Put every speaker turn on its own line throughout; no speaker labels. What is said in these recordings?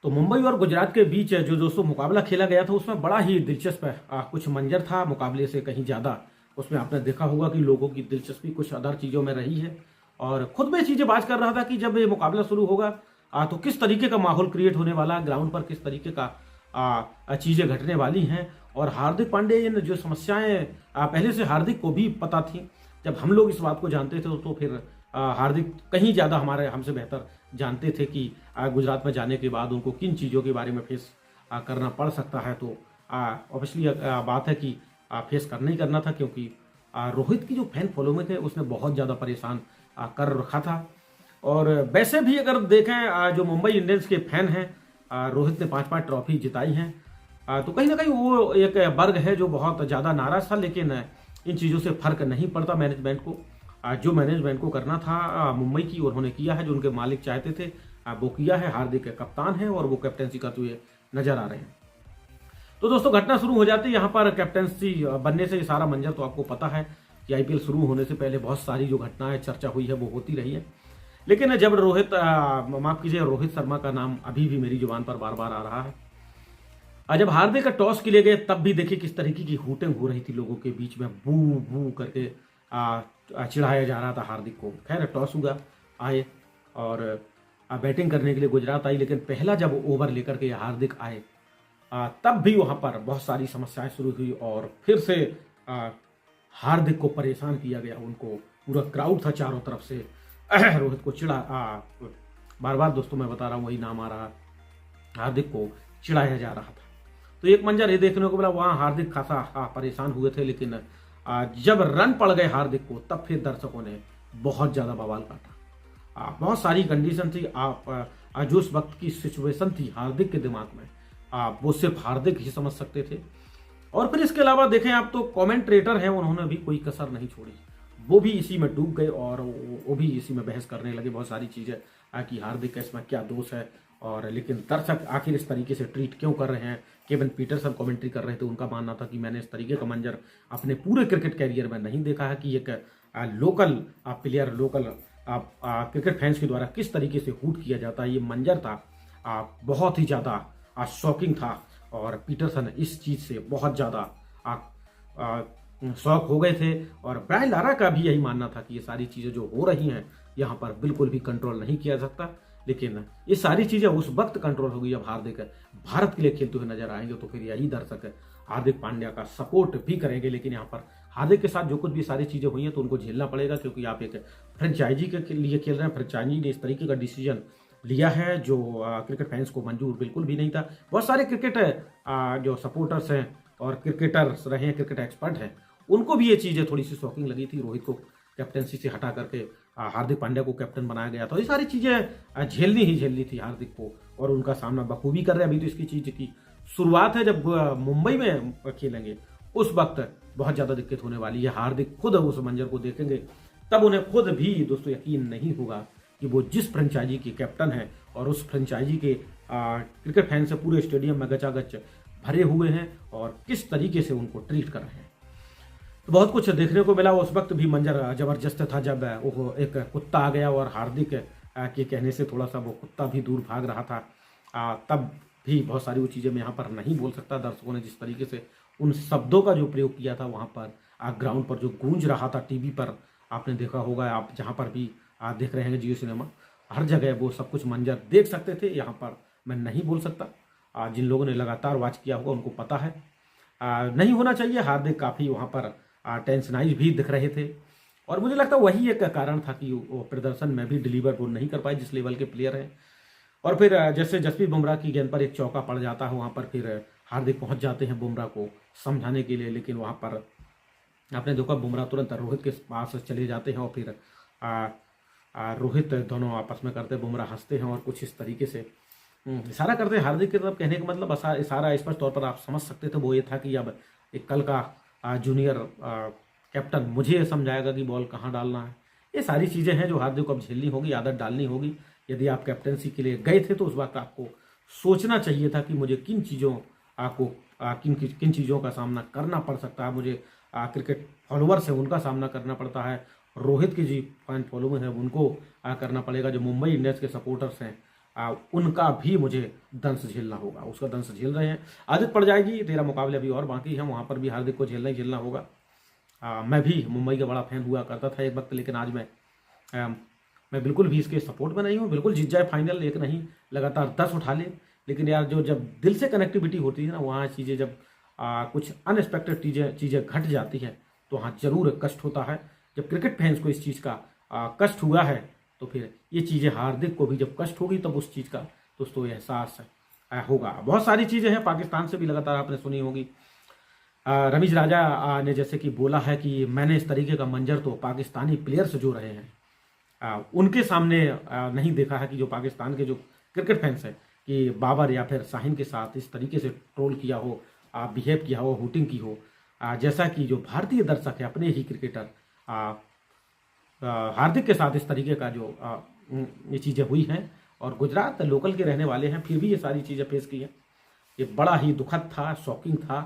तो मुंबई और गुजरात के बीच जो दोस्तों मुकाबला खेला गया था उसमें बड़ा ही दिलचस्प कुछ मंजर था मुकाबले से कहीं ज़्यादा। उसमें आपने देखा होगा कि लोगों की दिलचस्पी कुछ अदर चीज़ों में रही है और खुद में चीज़ें बात कर रहा था कि जब ये मुकाबला शुरू होगा तो किस तरीके का माहौल क्रिएट होने वाला है, ग्राउंड पर किस तरीके का चीज़ें घटने वाली हैं। और हार्दिक पांड्या इन जो समस्याएं पहले से हार्दिक को भी पता थी। जब हम लोग इस बात को जानते थे तो फिर हार्दिक कहीं ज़्यादा हमसे बेहतर जानते थे कि गुजरात में जाने के बाद उनको किन चीज़ों के बारे में फेस करना पड़ सकता है। तो ऑब्वियसली बात है कि फेस करना ही करना था, क्योंकि रोहित की जो फैन फॉलोइंग है उसने बहुत ज़्यादा परेशान कर रखा था। और वैसे भी अगर देखें जो मुंबई इंडियंस के फैन हैं, रोहित ने 5-5 ट्रॉफी जिताई हैं, तो कहीं ना कहीं वो एक वर्ग है जो बहुत ज़्यादा नाराज़ था। लेकिन इन चीज़ों से फर्क नहीं पड़ता मैनेजमेंट को। जो मैनेजमेंट को करना था मुंबई की उन्होंने किया है, जो उनके मालिक चाहते थे वो किया है। हार्दिक कप्तान है और वो कैप्टेंसी करते हुए नजर आ रहे हैं। तो दोस्तों घटना शुरू हो जाती है यहाँ पर कैप्टेंसी बनने से। ये सारा मंजर तो आपको पता है कि आईपीएल शुरू होने से पहले बहुत सारी जो घटनाएं चर्चा हुई है वो होती रही है। लेकिन जब माफ कीजिए, रोहित शर्मा का नाम अभी भी मेरी जुबान पर बार बार आ रहा है। जब हार्दिक का टॉस के लिए गए तब भी देखिए किस तरीके की हूटिंग हो रही थी लोगों के बीच में, बू बू करके चिढ़ाया जा रहा था हार्दिक को। खैर टॉस हुआ, आए और बैटिंग करने के लिए गुजरात आई। लेकिन पहला जब ओवर लेकर के हार्दिक आए तब भी वहां पर बहुत सारी समस्याएं शुरू हुई और फिर से हार्दिक को परेशान किया गया। उनको पूरा क्राउड था चारों तरफ से रोहित को चिढ़ा बार बार दोस्तों मैं बता रहा हूँ वही नाम आ रहा, हार्दिक को चिढ़ाया जा रहा था। तो एक मंजर ये देखने को मिला, वहां हार्दिक खासा परेशान हुए थे। लेकिन जब रन पड़ गए हार्दिक को तब फिर दर्शकों ने बहुत ज्यादा बवाल काटा। बहुत सारी कंडीशन थी। जो उस वक्त की सिचुएशन थी हार्दिक के दिमाग में वो सिर्फ हार्दिक ही समझ सकते थे। और फिर इसके अलावा देखें आप तो कमेंट्रेटर हैं, उन्होंने भी कोई कसर नहीं छोड़ी। वो भी इसी में डूब गए और वो भी इसी में बहस करने लगे बहुत सारी चीजें कि हार्दिक का इसमें क्या दोष है। और लेकिन दर्शक आखिर इस तरीके से ट्रीट क्यों कर रहे हैं। केविन पीटरसन कमेंट्री कर रहे थे, उनका मानना था कि मैंने इस तरीके का मंजर अपने पूरे क्रिकेट कैरियर में नहीं देखा है कि एक local player, local cricket fans के द्वारा किस तरीके से हूट किया जाता है। ये मंजर था बहुत ही ज़्यादा शॉकिंग था और पीटरसन इस चीज़ से बहुत ज़्यादा शौक हो गए थे। और ब्रायन लारा का भी यही मानना था कि ये सारी चीज़ें जो हो रही हैं यहाँ पर बिल्कुल भी कंट्रोल नहीं किया जा सकता। लेकिन ये सारी चीजें उस वक्त कंट्रोल होगी जब हार्दिक भारत के लिए खेलते हुए नजर आएंगे। तो फिर यही दर्शक हार्दिक पांड्या का सपोर्ट भी करेंगे। लेकिन यहाँ पर हार्दिक के साथ जो कुछ भी सारी चीजें हुई हैं तो उनको झेलना पड़ेगा, क्योंकि आप एक फ्रेंचाइजी के लिए खेल रहे हैं। फ्रेंचाइजी ने इस तरीके का डिसीजन लिया है जो क्रिकेट फैंस को मंजूर बिल्कुल भी नहीं था। बहुत सारे क्रिकेट जो सपोर्टर्स हैं और क्रिकेटर्स रहे हैं, क्रिकेट एक्सपर्ट हैं, उनको भी ये चीजें थोड़ी सी शॉकिंग लगी थी। रोहित को कैप्टेंसी से हटा करके हार्दिक पांड्या को कैप्टन बनाया गया था। ये सारी चीजें झेलनी थी हार्दिक को और उनका सामना बखूबी कर रहे हैं। अभी तो इसकी चीज की शुरुआत है, जब मुंबई में खेलेंगे उस वक्त बहुत ज्यादा दिक्कत होने वाली है। हार्दिक खुद उस मंजर को देखेंगे तब उन्हें खुद भी दोस्तों यकीन नहीं होगा कि वो जिस फ्रेंचाइजी के कैप्टन है और उस फ्रेंचाइजी के क्रिकेट फैन से पूरे स्टेडियम में गचागच भरे हुए हैं और किस तरीके से उनको ट्रीट कर रहे हैं। तो बहुत कुछ देखने को मिला। उस वक्त भी मंजर जबरदस्त था जब वो एक कुत्ता आ गया और हार्दिक के कहने से थोड़ा सा वो कुत्ता भी दूर भाग रहा था। तब भी बहुत सारी वो चीज़ें मैं यहाँ पर नहीं बोल सकता। दर्शकों ने जिस तरीके से उन शब्दों का जो प्रयोग किया था वहाँ पर ग्राउंड पर जो गूंज रहा था, टीवी पर आपने देखा होगा, आप जहाँ पर भी देख रहे हैं जियो सिनेमा, हर जगह वो सब कुछ मंजर देख सकते थे। यहाँ पर मैं नहीं बोल सकता। जिन लोगों ने लगातार वॉच किया होगा उनको पता है नहीं होना चाहिए। हार्दिक काफ़ी वहाँ पर टेंशनाइज भी दिख रहे थे और मुझे लगता है वही एक कारण था कि वो प्रदर्शन में भी डिलीवर वो नहीं कर पाए जिस लेवल के प्लेयर हैं। और फिर जैसे जसप्रीत बुमराह की गेंद पर एक चौका पड़ जाता है, वहाँ पर फिर हार्दिक पहुंच जाते हैं बुमराह को समझाने के लिए। लेकिन वहाँ पर आपने देखा बुमराह तुरंत रोहित के पास चले जाते हैं और फिर रोहित दोनों आपस में करते, बुमराह हंसते हैं और कुछ इस तरीके से इशारा करते हैं हार्दिक की तरफ। कहने का मतलब इशारा स्पष्ट तौर पर आप समझ सकते थे वो ये था कि अब एक कल का जूनियर कैप्टन मुझे समझाएगा कि बॉल कहाँ डालना है। ये सारी चीज़ें हैं जो हार्दिक को अब झेलनी होगी, आदत डालनी होगी। यदि आप कैप्टनसी के लिए गए थे तो उस वक्त आपको सोचना चाहिए था कि मुझे किन चीज़ों आपको किन चीज़ों का सामना करना पड़ सकता है। मुझे क्रिकेट फॉलोअर्स है उनका सामना करना पड़ता है, रोहित की जी फैन फॉलोइंग है उनको करना पड़ेगा, जो मुंबई इंडियंस के सपोर्टर्स हैं उनका भी मुझे दंश झेलना होगा। उसका दंश झेल रहे हैं, आदत पड़ जाएगी। 13 मुकाबले अभी और बाकी हैं, वहाँ पर भी हार्दिक को झेलना ही झेलना होगा। मैं भी मुंबई का बड़ा फैन हुआ करता था एक वक्त, लेकिन आज मैं बिल्कुल भी इसके सपोर्ट में नहीं हूँ। बिल्कुल जीत जाए फाइनल, एक नहीं लगातार 10 उठा ले, लेकिन यार जो जब दिल से कनेक्टिविटी होती है ना, वहाँ चीज़ें जब कुछ अनएक्सपेक्टेड चीज़ें घट जाती हैं तो वहाँ जरूर कष्ट होता है। जब क्रिकेट फैंस को इस चीज़ का कष्ट हुआ है तो फिर ये चीज़ें हार्दिक को भी जब कष्ट होगी तब उस चीज़ का दोस्तों एहसास होगा। बहुत सारी चीज़ें हैं, पाकिस्तान से भी लगातार आपने सुनी होगी। रमीज राजा ने जैसे कि बोला है कि मैंने इस तरीके का मंजर तो पाकिस्तानी प्लेयर्स जो रहे हैं उनके सामने नहीं देखा है, कि जो पाकिस्तान के जो क्रिकेट फैंस हैं कि बाबर या फिर शाहीन के साथ इस तरीके से ट्रोल किया हो, बिहेव किया हो, हुटिंग की हो, जैसा कि जो भारतीय दर्शक है अपने ही क्रिकेटर हार्दिक के साथ इस तरीके का जो ये चीज़ें हुई हैं। और गुजरात लोकल के रहने वाले हैं, फिर भी ये सारी चीज़ें फेस की हैं। ये बड़ा ही दुखद था, शॉकिंग था।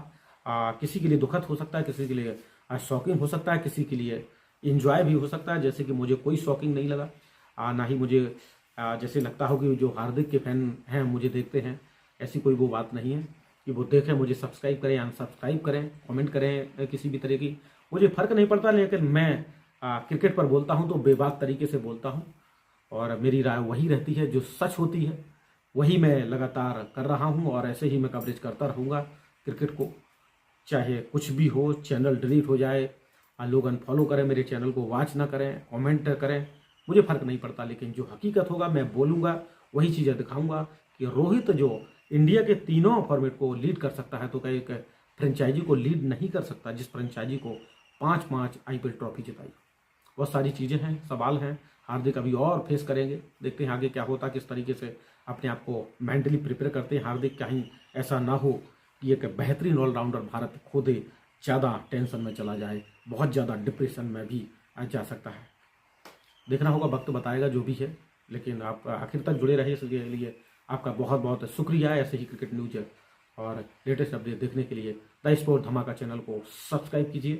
किसी के लिए दुखद हो सकता है, किसी के लिए शॉकिंग हो सकता है, किसी के लिए इंजॉय भी हो सकता है। जैसे कि मुझे कोई शॉकिंग नहीं लगा, ना ही मुझे जैसे लगता हो कि जो हार्दिक के फैन हैं मुझे देखते हैं, ऐसी कोई वो बात नहीं है कि वो देखें मुझे सब्सक्राइब करें, अनसब्सक्राइब करें, कमेंट करें किसी भी तरह की, मुझे फ़र्क नहीं पड़ता। लेकिन मैं क्रिकेट पर बोलता हूं तो बेबाक तरीके से बोलता हूं, और मेरी राय वही रहती है, जो सच होती है वही मैं लगातार कर रहा हूं, और ऐसे ही मैं कवरेज करता रहूँगा क्रिकेट को, चाहे कुछ भी हो। चैनल डिलीट हो जाए, लोग अनफॉलो करें मेरे चैनल को, वॉच ना करें, कमेंट करें, मुझे फ़र्क नहीं पड़ता। लेकिन जो हकीकत होगा मैं बोलूँगा, वही चीज़ें दिखाऊँगा कि रोहित जो इंडिया के तीनों फॉर्मेट को लीड कर सकता है तो क्या एक फ्रेंचाइजी को लीड नहीं कर सकता, जिस फ्रेंचाइजी को 5-5 IPL ट्रॉफी जिताई। बहुत सारी चीज़ें हैं, सवाल हैं, हार्दिक अभी और फेस करेंगे। देखते हैं आगे क्या होता, किस तरीके से अपने आप को मेंटली प्रिपेयर करते हैं हार्दिक। कहीं ऐसा ना हो कि एक बेहतरीन ऑलराउंडर भारत खो दे, ज़्यादा टेंशन में चला जाए, बहुत ज़्यादा डिप्रेशन में भी जा सकता है। देखना होगा, वक्त बताएगा जो भी है। लेकिन आप आखिर तक जुड़े रहे, इसके लिए आपका बहुत बहुत शुक्रिया। ऐसे ही क्रिकेट न्यूज और लेटेस्ट अपडेट देखने के लिए द स्पोर्ट धमाका चैनल को सब्सक्राइब कीजिए।